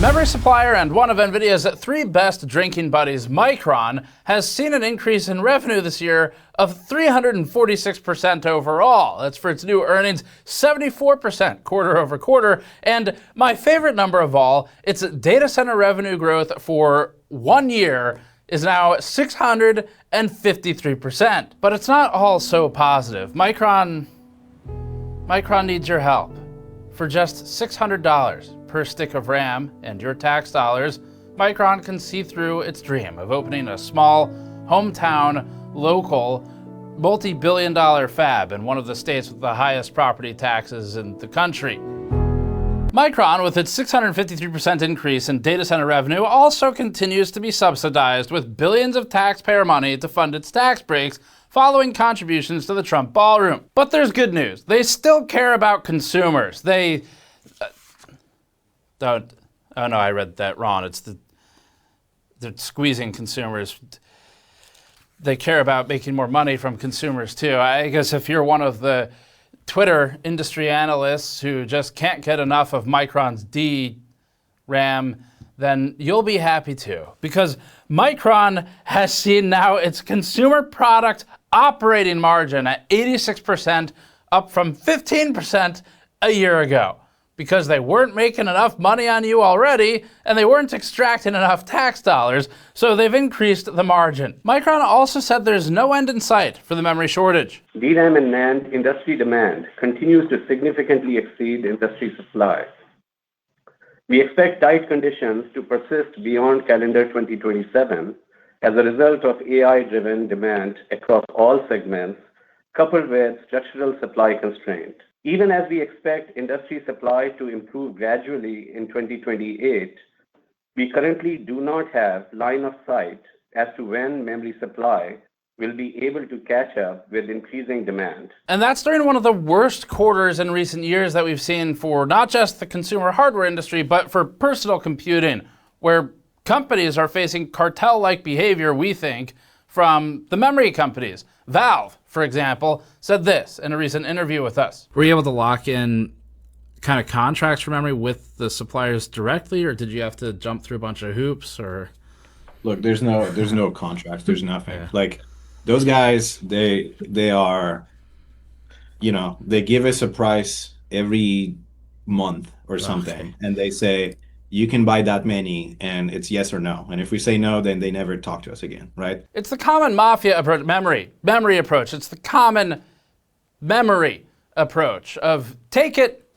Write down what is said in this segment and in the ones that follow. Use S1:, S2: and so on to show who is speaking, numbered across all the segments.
S1: Memory supplier and one of NVIDIA's three best drinking buddies, Micron, has seen an increase in revenue this year of 346% overall. That's for its new earnings, 74% quarter over quarter. And my favorite number of all, its data center revenue growth for 1 year is now 653%. But it's not all so positive. Micron needs your help. For just $600 per stick of RAM and your tax dollars, Micron can see through its dream of opening a small, hometown, local, multi-billion-dollar fab in one of the states with the highest property taxes in the country. Micron, with its 653% increase in data center revenue, also continues to be subsidized with billions of taxpayer money to fund its tax breaks following contributions to the Trump ballroom. But there's good news. They still care about consumers. They're squeezing consumers. They care about making more money from consumers too. I guess if you're one of the Twitter industry analysts who just can't get enough of Micron's DRAM, then you'll be happy too, because Micron has seen now its consumer product operating margin at 86%, up from 15% a year ago, because they weren't making enough money on you already, and they weren't extracting enough tax dollars, so they've increased the margin. Micron also said there's no end in sight for the memory shortage.
S2: DRAM and NAND industry demand continues to significantly exceed industry supply. We expect tight conditions to persist beyond calendar 2027 as a result of AI-driven demand across all segments, coupled with structural supply constraint. Even as we expect industry supply to improve gradually in 2028, we currently do not have line of sight as to when memory supply will be able to catch up with increasing demand.
S1: And that's during one of the worst quarters in recent years that we've seen for not just the consumer hardware industry, but for personal computing, where companies are facing cartel-like behavior, we think, from the memory companies. Valve, for example, said this in a recent interview with us. Were you able to lock in kind of contracts for memory with the suppliers directly, or did you have to jump through a bunch of hoops? Or
S3: look, there's no contracts, there's nothing. Yeah. Like, those guys, they are, they give us a price every month or something, okay, and they say, you can buy that many, and it's yes or no. And if we say no, then they never talk to us again, right?
S1: It's the common mafia approach, memory approach. It's the common memory approach of take it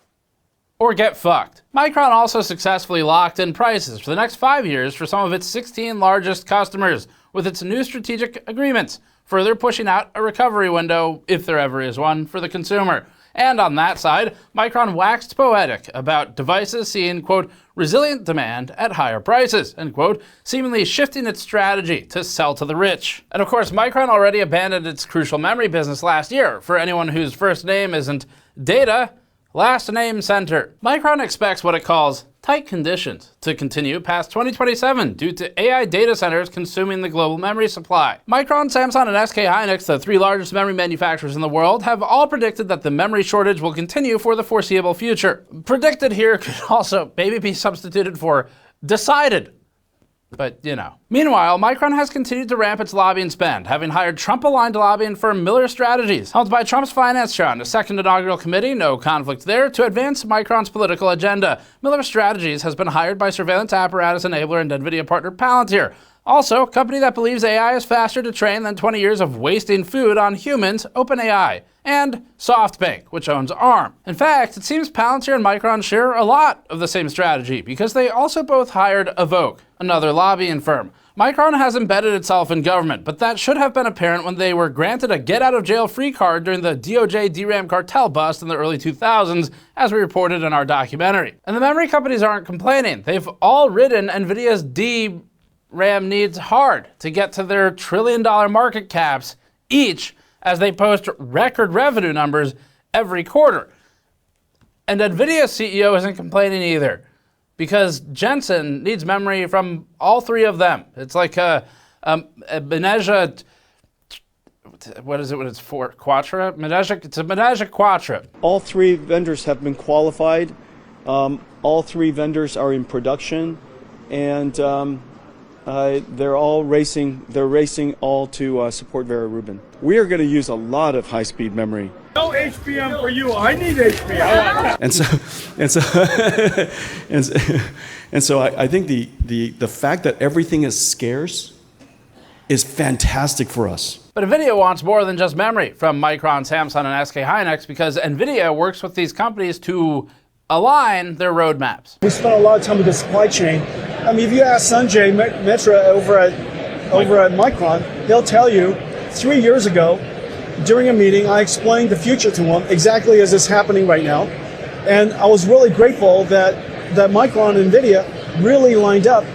S1: or get fucked. Micron also successfully locked in prices for the next 5 years for some of its 16 largest customers with its new strategic agreements, further pushing out a recovery window, if there ever is one, for the consumer. And on that side, Micron waxed poetic about devices seeing, quote, resilient demand at higher prices, end quote, seemingly shifting its strategy to sell to the rich. And of course, Micron already abandoned its crucial memory business last year. For anyone whose first name isn't Data, last name Center. Micron expects what it calls tight conditions to continue past 2027 due to AI data centers consuming the global memory supply. Micron, Samsung, and SK Hynix, the three largest memory manufacturers in the world, have all predicted that the memory shortage will continue for the foreseeable future. Predicted here could also maybe be substituted for decided. But, Meanwhile, Micron has continued to ramp its lobbying spend, having hired Trump-aligned lobbying firm Miller Strategies, helped by Trump's finance chair on a second inaugural committee, no conflict there, to advance Micron's political agenda. Miller Strategies has been hired by surveillance apparatus enabler and NVIDIA partner Palantir. Also, a company that believes AI is faster to train than 20 years of wasting food on humans, OpenAI. And SoftBank, which owns ARM. In fact, it seems Palantir and Micron share a lot of the same strategy, because they also both hired Evoke, another lobbying firm. Micron has embedded itself in government, but that should have been apparent when they were granted a get-out-of-jail-free card during the DOJ DRAM cartel bust in the early 2000s, as we reported in our documentary. And the memory companies aren't complaining. They've all ridden NVIDIA's DRAM needs hard to get to their trillion-dollar market caps each, as they post record revenue numbers every quarter. And NVIDIA's CEO isn't complaining either, because Jensen needs memory from all three of them. It's like a menage what is it when it's quatra? It's a menage a quatra.
S4: All three vendors have been qualified All three vendors are in production, and they're all racing. They're racing all to support Vera Rubin. We are going to use a lot of high-speed memory.
S5: No HBM for you. I need HBM.
S4: And so I think the fact that everything is scarce is fantastic for us.
S1: But NVIDIA wants more than just memory from Micron, Samsung, and SK Hynix, because NVIDIA works with these companies to align their roadmaps.
S5: We spent a lot of time with the supply chain. I mean, if you ask Sanjay Mitra over at Micron, he'll tell you 3 years ago, during a meeting, I explained the future to him exactly as it's happening right now. And I was really grateful that Micron and NVIDIA really lined up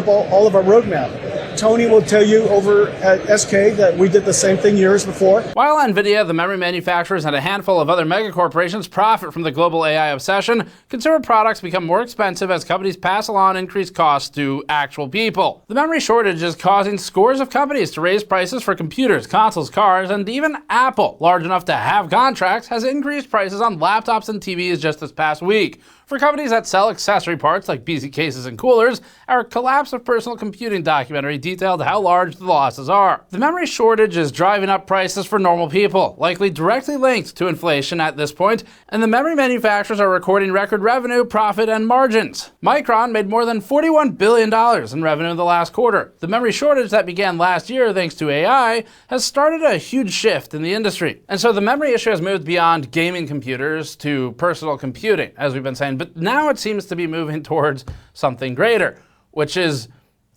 S5: all of our roadmap. Tony will tell you over at SK that we did the same thing years before.
S1: While NVIDIA, the memory manufacturers, and a handful of other megacorporations profit from the global AI obsession, consumer products become more expensive as companies pass along increased costs to actual people. The memory shortage is causing scores of companies to raise prices for computers, consoles, cars, and even Apple, large enough to have contracts, has increased prices on laptops and TVs just this past week. For companies that sell accessory parts like PC cases and coolers, our Collapse of Personal Computing documentary detailed how large the losses are. The memory shortage is driving up prices for normal people, likely directly linked to inflation at this point, and the memory manufacturers are recording record revenue, profit, and margins. Micron made more than $41 billion in revenue in the last quarter. The memory shortage that began last year thanks to AI has started a huge shift in the industry. And so the memory issue has moved beyond gaming computers to personal computing, as we've been saying. But now it seems to be moving towards something greater, which is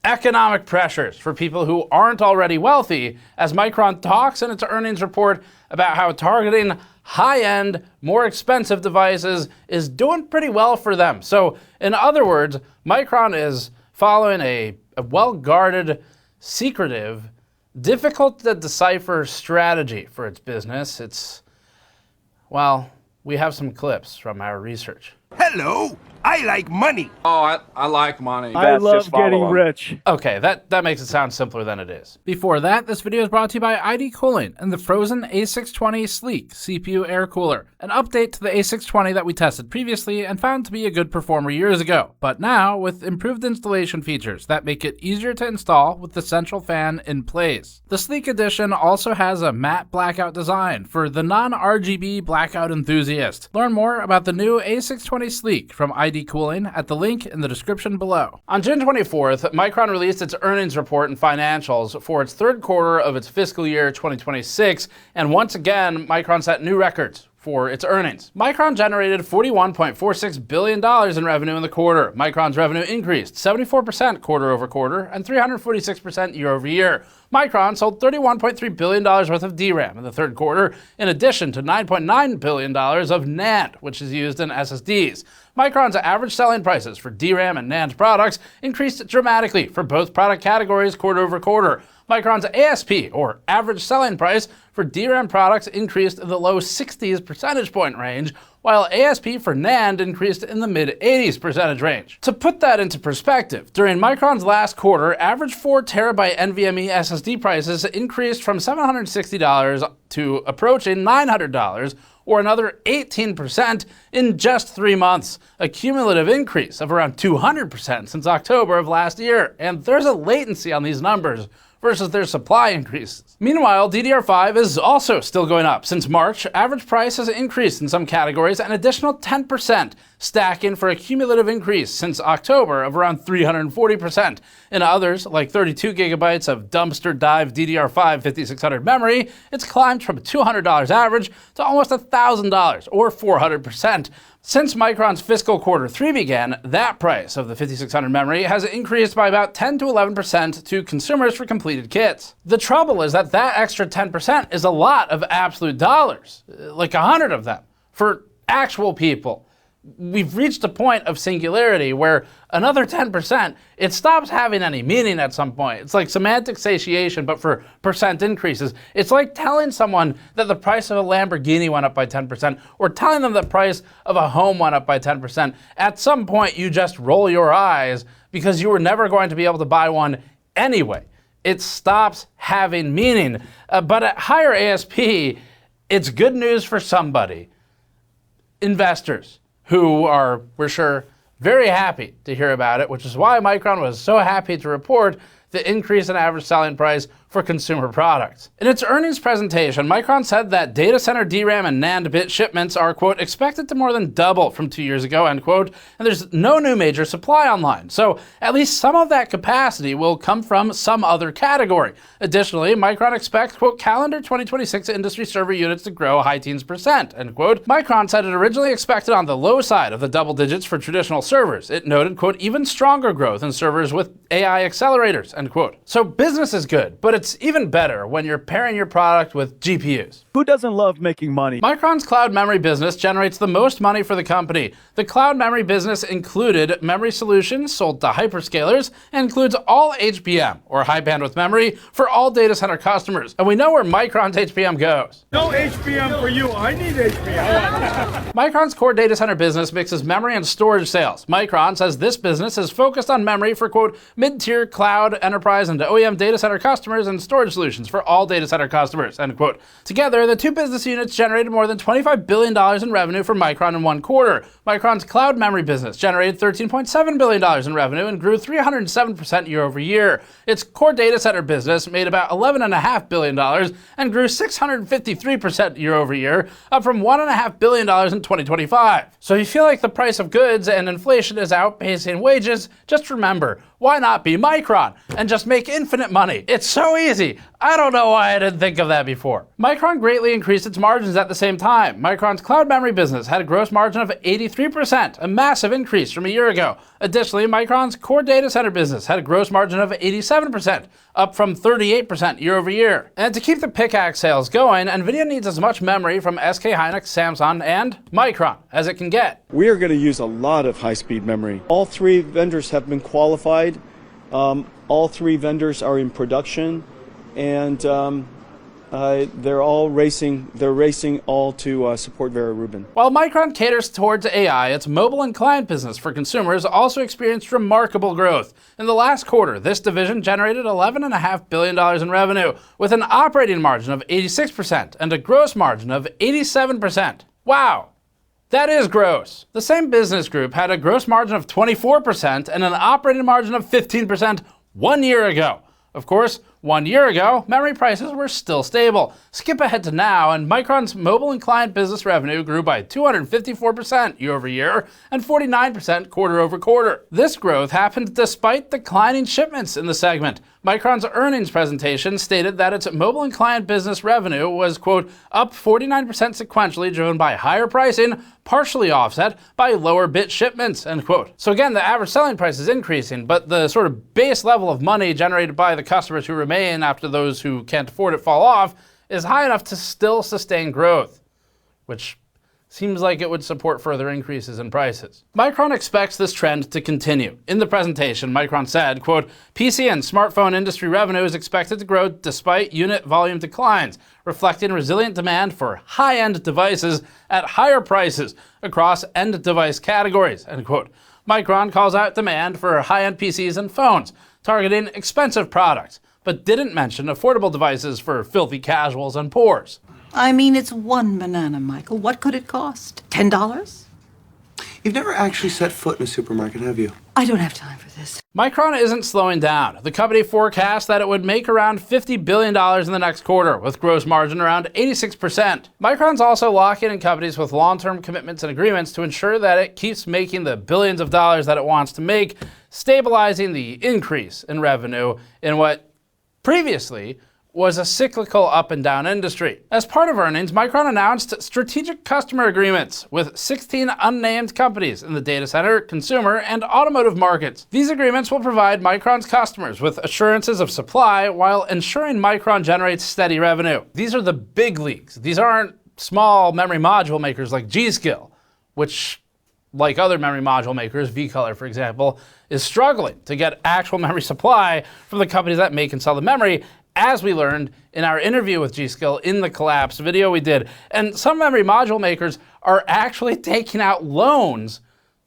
S1: economic pressures for people who aren't already wealthy, as Micron talks in its earnings report about how targeting high-end, more expensive devices is doing pretty well for them. So, in other words, Micron is following a well-guarded, secretive, difficult to decipher strategy for its business. Well, we have some clips from our research.
S6: Hello, I like money.
S7: Oh, I like money.
S5: I love getting rich.
S1: Okay, that makes it sound simpler than it is. Before that, this video is brought to you by ID Cooling and the Frozen A620 Sleek CPU Air Cooler, an update to the A620 that we tested previously and found to be a good performer years ago, but now with improved installation features that make it easier to install with the central fan in place. The Sleek edition also has a matte blackout design for the non-RGB blackout enthusiast. Learn more about the new A620 Sleek from ID Cooling at the link in the description below. On June 24th, Micron released its earnings report and financials for its third quarter of its fiscal year 2026, and once again, Micron set new records for its earnings. Micron generated $41.46 billion in revenue in the quarter. Micron's revenue increased 74% quarter over quarter and 346% year over year. Micron sold $31.3 billion worth of DRAM in the third quarter, in addition to $9.9 billion of NAND, which is used in SSDs. Micron's average selling prices for DRAM and NAND products increased dramatically for both product categories quarter over quarter. Micron's ASP, or average selling price, for DRAM products increased in the low 60s percentage point range, while ASP for NAND increased in the mid 80s percentage range. To put that into perspective, during Micron's last quarter, average 4 terabyte NVMe SSD prices increased from $760 to approaching $900, or another 18% in just 3 months, a cumulative increase of around 200% since October of last year. And there's a latency on these numbers versus their supply increases. Meanwhile, DDR5 is also still going up. Since March, average price has increased in some categories an additional 10%, stacking for a cumulative increase since October of around 340%. In others, like 32 gigabytes of dumpster dive DDR5 5600 memory, it's climbed from $200 average to almost $1,000, or 400%. Since Micron's fiscal quarter 3 began, that price of the 5600 memory has increased by about 10 to 11% to consumers for completed kits. The trouble is that extra 10% is a lot of absolute dollars, like 100 of them, for actual people. We've reached a point of singularity where another 10%, it stops having any meaning at some point. It's like semantic satiation, but for percent increases. It's like telling someone that the price of a Lamborghini went up by 10%, or telling them the price of a home went up by 10%. At some point, you just roll your eyes because you were never going to be able to buy one anyway. It stops having meaning. But at higher ASP, it's good news for somebody. Investors who are, we're sure, very happy to hear about it, which is why Micron was so happy to report the increase in average selling price for consumer products. In its earnings presentation, Micron said that data center DRAM and NAND bit shipments are, quote, expected to more than double from 2 years ago, end quote, and there's no new major supply online. So at least some of that capacity will come from some other category. Additionally, Micron expects, quote, calendar 2026 industry server units to grow high teens %, end quote. Micron said it originally expected on the low side of the double digits for traditional servers. It noted, quote, even stronger growth in servers with AI accelerators, end quote. So business is good, but it's even better when you're pairing your product with GPUs.
S4: Who doesn't love making money?
S1: Micron's cloud memory business generates the most money for the company. The cloud memory business included memory solutions sold to hyperscalers and includes all HBM, or high bandwidth memory, for all data center customers. And we know where Micron's HBM goes.
S5: No HBM for you. I need HBM.
S1: Micron's core data center business mixes memory and storage sales. Micron says this business is focused on memory for, quote, mid-tier cloud, enterprise, and OEM data center customers and storage solutions for all data center customers, end quote. Together, the two business units generated more than $25 billion in revenue for Micron in one quarter. Micron's cloud memory business generated $13.7 billion in revenue and grew 307% year over year. Its core data center business made about $11.5 billion and grew 653% year over year, up from $1.5 billion in 2025. So if you feel like the price of goods and inflation is outpacing wages, just remember, why not be Micron and just make infinite money? It's so easy. I don't know why I didn't think of that before. Micron greatly increased its margins at the same time. Micron's cloud memory business had a gross margin of 83%, a massive increase from a year ago. Additionally, Micron's core data center business had a gross margin of 87%, up from 38% year over year. And to keep the pickaxe sales going, NVIDIA needs as much memory from SK Hynix, Samsung, and Micron as it can get.
S4: We are going to use a lot of high-speed memory. All three vendors have been qualified. All three vendors are in production, and they're all racing. They're racing all to support Vera Rubin.
S1: While Micron caters towards AI, its mobile and client business for consumers also experienced remarkable growth. In the last quarter, this division generated $11.5 billion in revenue, with an operating margin of 86% and a gross margin of 87%. Wow! That is gross. The same business group had a gross margin of 24% and an operating margin of 15% 1 year ago. Of course, 1 year ago, memory prices were still stable. Skip ahead to now, and Micron's mobile and client business revenue grew by 254% year over year and 49% quarter over quarter. This growth happened despite declining shipments in the segment. Micron's earnings presentation stated that its mobile and client business revenue was, quote, up 49% sequentially, driven by higher pricing, partially offset by lower bit shipments, end quote. So again, the average selling price is increasing, but the sort of base level of money generated by the customers who remain after those who can't afford it fall off is high enough to still sustain growth, which seems like it would support further increases in prices. Micron expects this trend to continue. In the presentation, Micron said, quote, PC and smartphone industry revenue is expected to grow despite unit volume declines, reflecting resilient demand for high-end devices at higher prices across end device categories, end quote. Micron calls out demand for high-end PCs and phones, targeting expensive products, but didn't mention affordable devices for filthy casuals and poors.
S7: I mean, it's one banana, Michael. What could it cost? $10?
S8: You've never actually set foot in a supermarket, have you?
S7: I don't have time for this.
S1: Micron isn't slowing down. The company forecasts that it would make around $50 billion in the next quarter, with gross margin around 86%. Micron's also locking in companies with long-term commitments and agreements to ensure that it keeps making the billions of dollars that it wants to make, stabilizing the increase in revenue in what previously was a cyclical up and down industry. As part of earnings, Micron announced strategic customer agreements with 16 unnamed companies in the data center, consumer, and automotive markets. These agreements will provide Micron's customers with assurances of supply while ensuring Micron generates steady revenue. These are the big leagues. These aren't small memory module makers like G.Skill, which, like other memory module makers, vColor for example, is struggling to get actual memory supply from the companies that make and sell the memory, as we learned in our interview with G.Skill in the Collapse video we did. And some memory module makers are actually taking out loans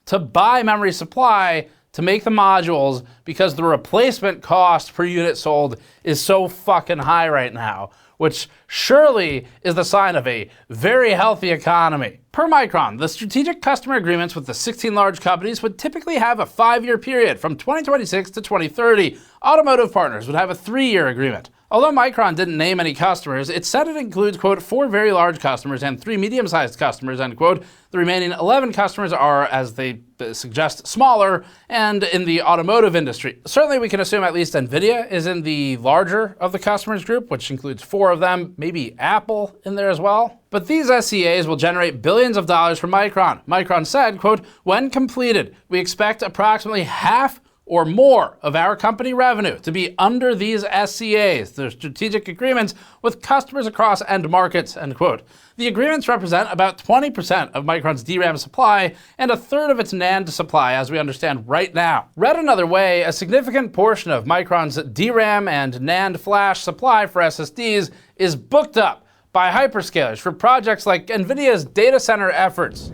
S1: to buy memory supply to make the modules because the replacement cost per unit sold is so fucking high right now, which surely is the sign of a very healthy economy. Per Micron, the strategic customer agreements with the 16 large companies would typically have a 5-year period from 2026 to 2030. Automotive partners would have a 3-year agreement. Although Micron didn't name any customers, it said it includes, quote, 4 very large customers and 3 medium-sized customers, end quote. The remaining 11 customers are, as they suggest, smaller and in the automotive industry. Certainly we can assume at least NVIDIA is in the larger of the customers group, which includes 4 of them, maybe Apple in there as well. But these SCAs will generate billions of dollars for Micron. Micron said, quote, when completed, we expect approximately half or more of our company revenue to be under these SCAs, the strategic agreements with customers across end markets, end quote. The agreements represent about 20% of Micron's DRAM supply and a third of its NAND supply, as we understand right now. Read another way, a significant portion of Micron's DRAM and NAND flash supply for SSDs is booked up by hyperscalers for projects like NVIDIA's data center efforts.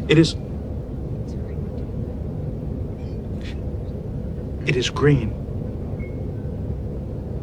S9: It is green.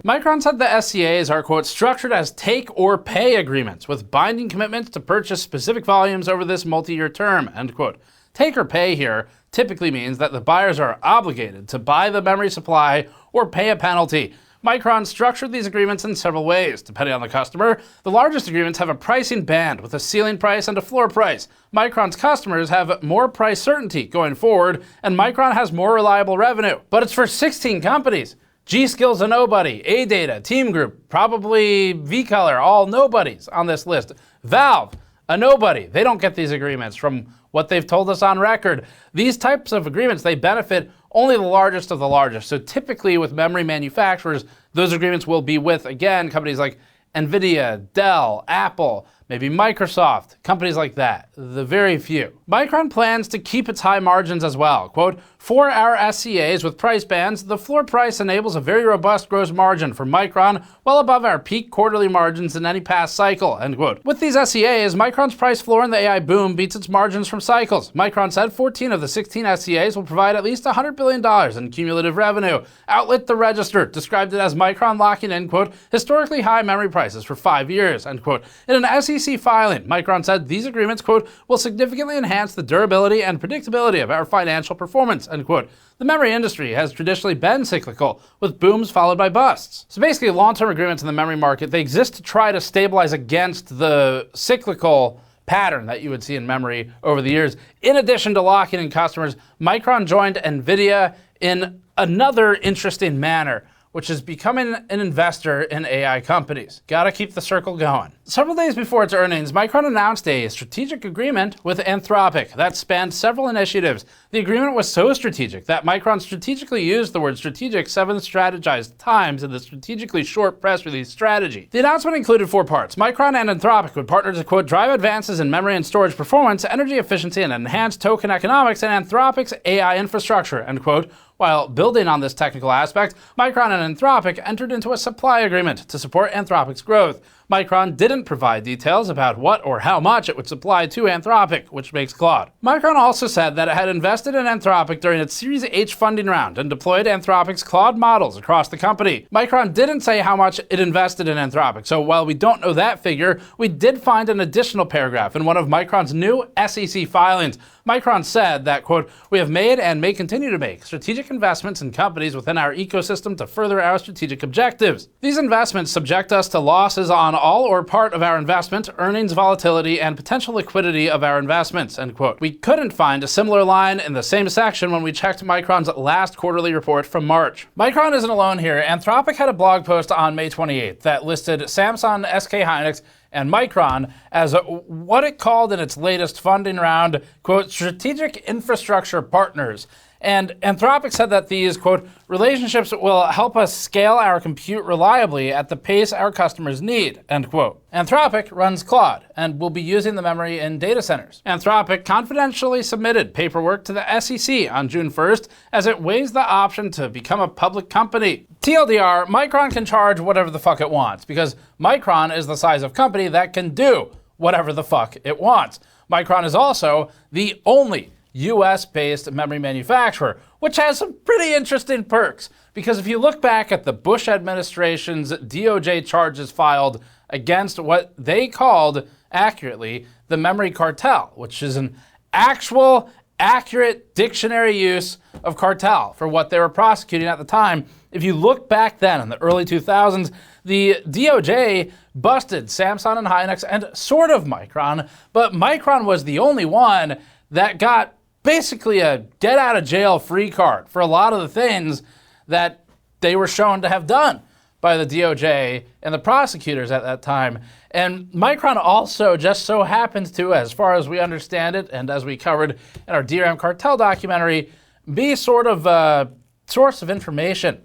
S1: Micron said the SCAs are, quote, structured as take or pay agreements with binding commitments to purchase specific volumes over this multi-year term, end quote. Take or pay here typically means that the buyers are obligated to buy the memory supply or pay a penalty. Micron structured these agreements in several ways, depending on the customer. The largest agreements have a pricing band with a ceiling price and a floor price. Micron's customers have more price certainty going forward, and Micron has more reliable revenue. But it's for 16 companies. G-Skill's a nobody, AData, Team Group, probably V-Color, all nobodies on this list. Valve, a nobody. They don't get these agreements from what they've told us on record. These types of agreements, they benefit only the largest of the largest. So typically with memory manufacturers, those agreements will be with, again, companies like NVIDIA, Dell, Apple, maybe Microsoft, companies like that, the very few. Micron plans to keep its high margins as well. Quote, for our SCAs with price bands, the floor price enables a very robust gross margin for Micron, well above our peak quarterly margins in any past cycle, end quote. With these SCAs, Micron's price floor in the AI boom beats its margins from cycles. Micron said 14 of the 16 SCAs will provide at least $100 billion in cumulative revenue. Outlet The Register described it as Micron locking in, quote, historically high memory prices for 5 years, end quote. In an SEC filing, Micron said these agreements, quote, will significantly enhance the durability and predictability of our financial performance, end quote. The memory industry has traditionally been cyclical, with booms followed by busts. So basically, long-term agreements in the memory market, they exist to try to stabilize against the cyclical pattern that you would see in memory over the years. In addition to locking in customers, Micron joined NVIDIA in another interesting manner, which is becoming an investor in AI companies. Gotta keep the circle going. Several days before its earnings, Micron announced a strategic agreement with Anthropic that spanned several initiatives. The agreement was so strategic that Micron strategically used the word strategic 7 strategized times in the strategically short press release strategy. The announcement included 4 parts. Micron and Anthropic would partner to, quote, drive advances in memory and storage performance, energy efficiency, and enhanced token economics in Anthropic's AI infrastructure, end quote. While building on this technical aspect, Micron and Anthropic entered into a supply agreement to support Anthropic's growth. Micron didn't provide details about what or how much it would supply to Anthropic, which makes Claude. Micron also said that it had invested in Anthropic during its Series H funding round and deployed Anthropic's Claude models across the company. Micron didn't say how much it invested in Anthropic, so while we don't know that figure, we did find an additional paragraph in one of Micron's new SEC filings. Micron said that, quote, we have made and may continue to make strategic investments in companies within our ecosystem to further our strategic objectives. These investments subject us to losses on all or part of our investment, earnings volatility, and potential liquidity of our investments, end quote. We couldn't find a similar line in the same section when we checked Micron's last quarterly report from March. Micron isn't alone here. Anthropic had a blog post on May 28th that listed Samsung, SK Hynix, and Micron as what it called in its latest funding round, quote, strategic infrastructure partners. And Anthropic said that these, quote, relationships will help us scale our compute reliably at the pace our customers need, end quote. Anthropic runs Claude and will be using the memory in data centers. Anthropic confidentially submitted paperwork to the SEC on June 1st as it weighs the option to become a public company. TLDR, Micron can charge whatever the fuck it wants because Micron is the size of company that can do whatever the fuck it wants. Micron is also the only US-based memory manufacturer, which has some pretty interesting perks. Because if you look back at the Bush administration's DOJ charges filed against what they called, accurately, the memory cartel, which is an actual, accurate dictionary use of cartel for what they were prosecuting at the time. If you look back then in the early 2000s, the DOJ busted Samsung and Hynix and sort of Micron, but Micron was the only one that got basically a get out of jail free card for a lot of the things that they were shown to have done by the DOJ and the prosecutors at that time. And Micron also just so happens to, as far as we understand it, and as we covered in our DRAM cartel documentary, be sort of a source of information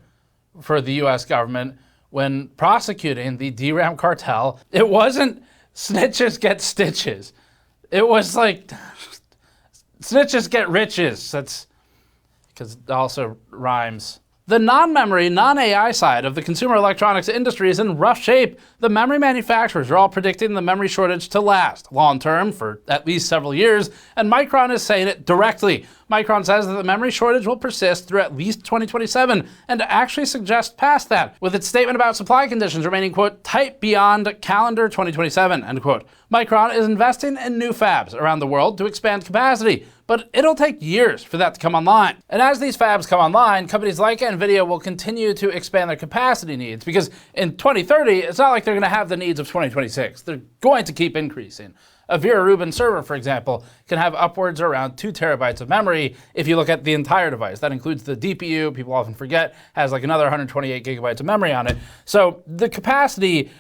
S1: for the US government when prosecuting the DRAM cartel. It wasn't snitches get stitches. It was like snitches get riches. That's because it also rhymes. The non-memory, non-AI side of the consumer electronics industry is in rough shape. The memory manufacturers are all predicting the memory shortage to last long-term for at least several years, and Micron is saying it directly. Micron says that the memory shortage will persist through at least 2027 and actually suggests past that, with its statement about supply conditions remaining, quote, tight beyond calendar 2027, end quote. Micron is investing in new fabs around the world to expand capacity, but it'll take years for that to come online. And as these fabs come online, companies like NVIDIA will continue to expand their capacity needs, because in 2030, it's not like they're gonna have the needs of 2026. They're going to keep increasing. A Vera Rubin server, for example, can have upwards around 2 terabytes of memory if you look at the entire device. That includes the DPU, people often forget, has like another 128 gigabytes of memory on it. So the capacity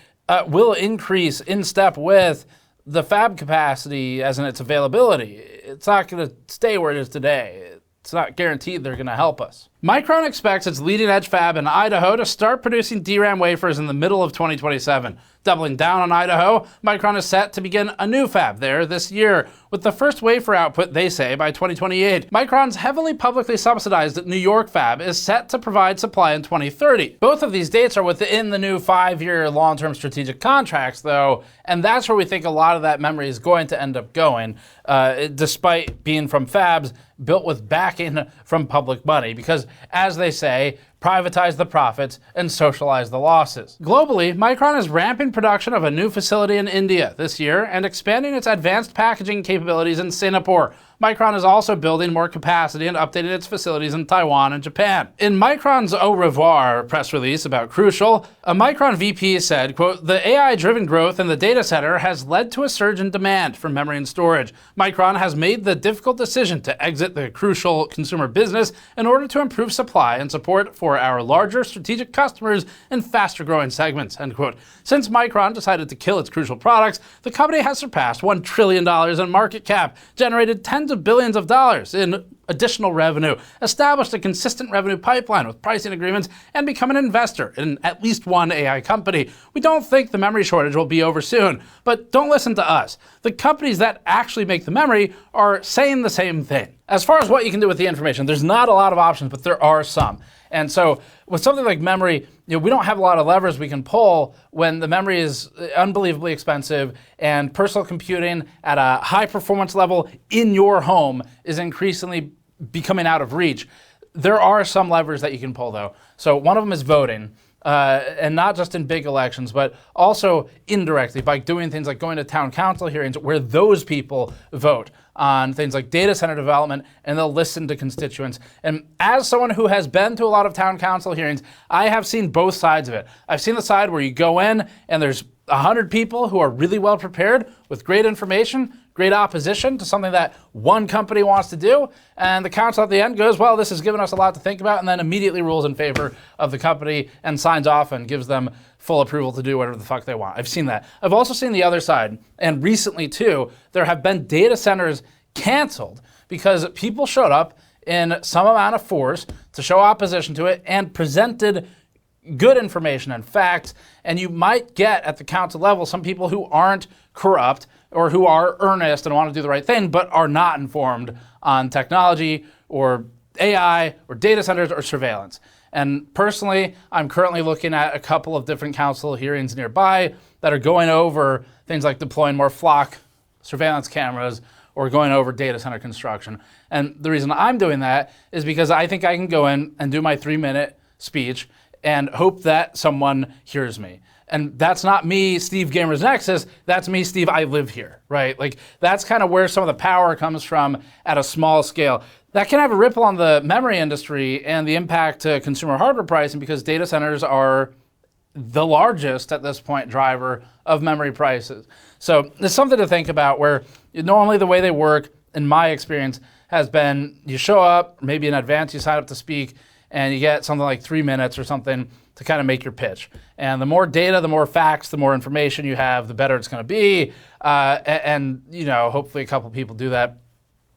S1: will increase in step with the fab capacity as in its availability. It's not gonna stay where it is today. It's not guaranteed they're gonna help us. Micron expects its leading edge fab in Idaho to start producing DRAM wafers in the middle of 2027. Doubling down on Idaho, Micron is set to begin a new fab there this year, with the first wafer output, they say, by 2028. Micron's heavily publicly subsidized New York fab is set to provide supply in 2030. Both of these dates are within the new 5-year long-term strategic contracts, though, and that's where we think a lot of that memory is going to end up going, despite being from fabs built with backing from public money, because, as they say, privatize the profits and socialize the losses. Globally, Micron is ramping production of a new facility in India this year and expanding its advanced packaging capabilities in Singapore. Micron is also building more capacity and updating its facilities in Taiwan and Japan. In Micron's Au revoir press release about Crucial, a Micron VP said, quote, the AI-driven growth in the data center has led to a surge in demand for memory and storage. Micron has made the difficult decision to exit the Crucial consumer business in order to improve supply and support for our larger strategic customers in faster growing segments, end quote. Since Micron decided to kill its Crucial products, the company has surpassed $1 trillion in market cap, generated tens of billions of dollars in additional revenue, established a consistent revenue pipeline with pricing agreements, and become an investor in at least one AI company. We don't think the memory shortage will be over soon, but don't listen to us. The companies that actually make the memory are saying the same thing. As far as what you can do with the information, there's not a lot of options, but there are some. And so with something like memory, we don't have a lot of levers we can pull when the memory is unbelievably expensive and personal computing at a high performance level in your home is increasingly becoming out of reach. There are some levers that you can pull, though. So one of them is voting. And not just in big elections, but also indirectly by doing things like going to town council hearings where those people vote on things like data center development, and they'll listen to constituents. And as someone who has been to a lot of town council hearings, I have seen both sides of it. I've seen the side where you go in and there's 100 people who are really well prepared with great information, great opposition to something that one company wants to do, and the council at the end goes, well, this has given us a lot to think about, and then immediately rules in favor of the company and signs off and gives them full approval to do whatever the fuck they want. I've seen that. I've also seen the other side, and recently too, there have been data centers canceled because people showed up in some amount of force to show opposition to it and presented good information and facts, and you might get at the council level some people who aren't corrupt or who are earnest and want to do the right thing, but are not informed on technology or AI or data centers or surveillance. And personally, I'm currently looking at a couple of different council hearings nearby that are going over things like deploying more flock surveillance cameras or going over data center construction. And the reason I'm doing that is because I think I can go in and do my 3-minute speech and hope that someone hears me. And that's not me, Steve Gamers Nexus, that's me, Steve, I live here, right? Like, that's kind of where some of the power comes from at a small scale. That can have a ripple on the memory industry and the impact to consumer hardware pricing, because data centers are the largest at this point driver of memory prices. So it's something to think about, where normally the way they work, in my experience, has been you show up, maybe in advance you sign up to speak, and you get something like 3 minutes or something to kind of make your pitch. And the more data, the more facts, the more information you have, the better it's going to be. And you know, hopefully a couple people do that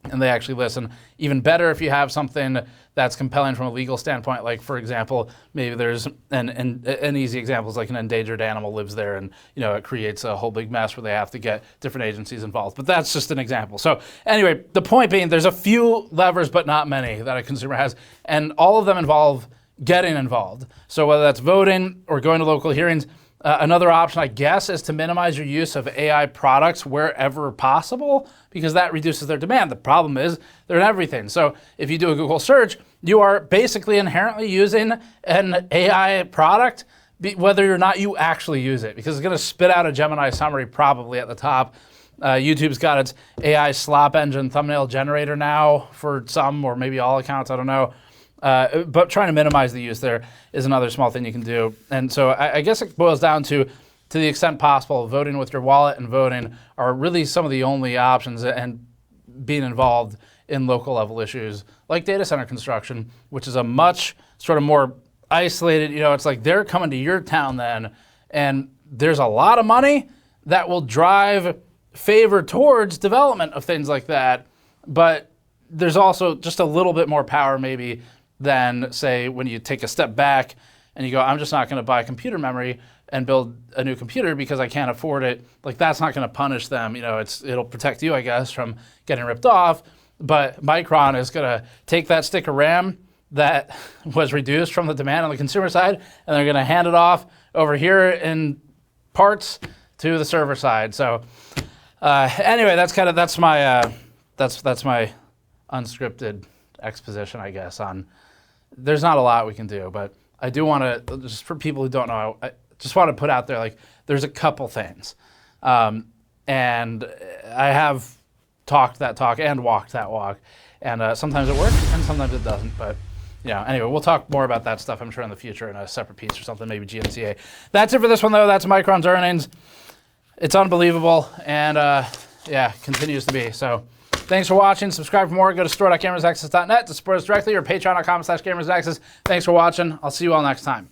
S1: and they actually listen. Even better if you have something that's compelling from a legal standpoint. Like, for example, maybe there's an easy example is like an endangered animal lives there, and you know, it creates a whole big mess where they have to get different agencies involved. But that's just an example. So anyway, the point being, there's a few levers, but not many, that a consumer has, and all of them involve getting involved. So whether that's voting or going to local hearings, another option, I guess, is to minimize your use of AI products wherever possible, because that reduces their demand. The problem is they're in everything. So if you do a Google search, you are basically inherently using an AI product, whether or not you actually use it, because it's going to spit out a Gemini summary probably at the top. YouTube's got its AI slop engine thumbnail generator now for some, or maybe all accounts, I don't know. But trying to minimize the use there is another small thing you can do. And so I guess it boils down to the extent possible, voting with your wallet and voting are really some of the only options, and being involved in local level issues like data center construction, which is a much sort of more isolated, you know, it's like they're coming to your town then, and there's a lot of money that will drive favor towards development of things like that. But there's also just a little bit more power maybe than, say, when you take a step back and you go, I'm just not going to buy computer memory and build a new computer because I can't afford it. Like, that's not going to punish them. You know, it'll protect you, I guess, from getting ripped off. But Micron is going to take that stick of RAM that was reduced from the demand on the consumer side, and they're going to hand it off over here in parts to the server side. So anyway, that's my unscripted exposition, I guess, on there's not a lot we can do, but I do want to, just for people who don't know, I just want to put out there, like, there's a couple things. And I have talked that talk and walked that walk. And sometimes it works and sometimes it doesn't. But yeah, anyway, we'll talk more about that stuff, I'm sure, in the future in a separate piece or something, maybe GNCA. That's it for this one, though. That's Micron's earnings. It's unbelievable, and yeah, continues to be. So thanks for watching. Subscribe for more. Go to store.gamersnexus.net to support us directly, or patreon.com/gamersnexus. Thanks for watching. I'll see you all next time.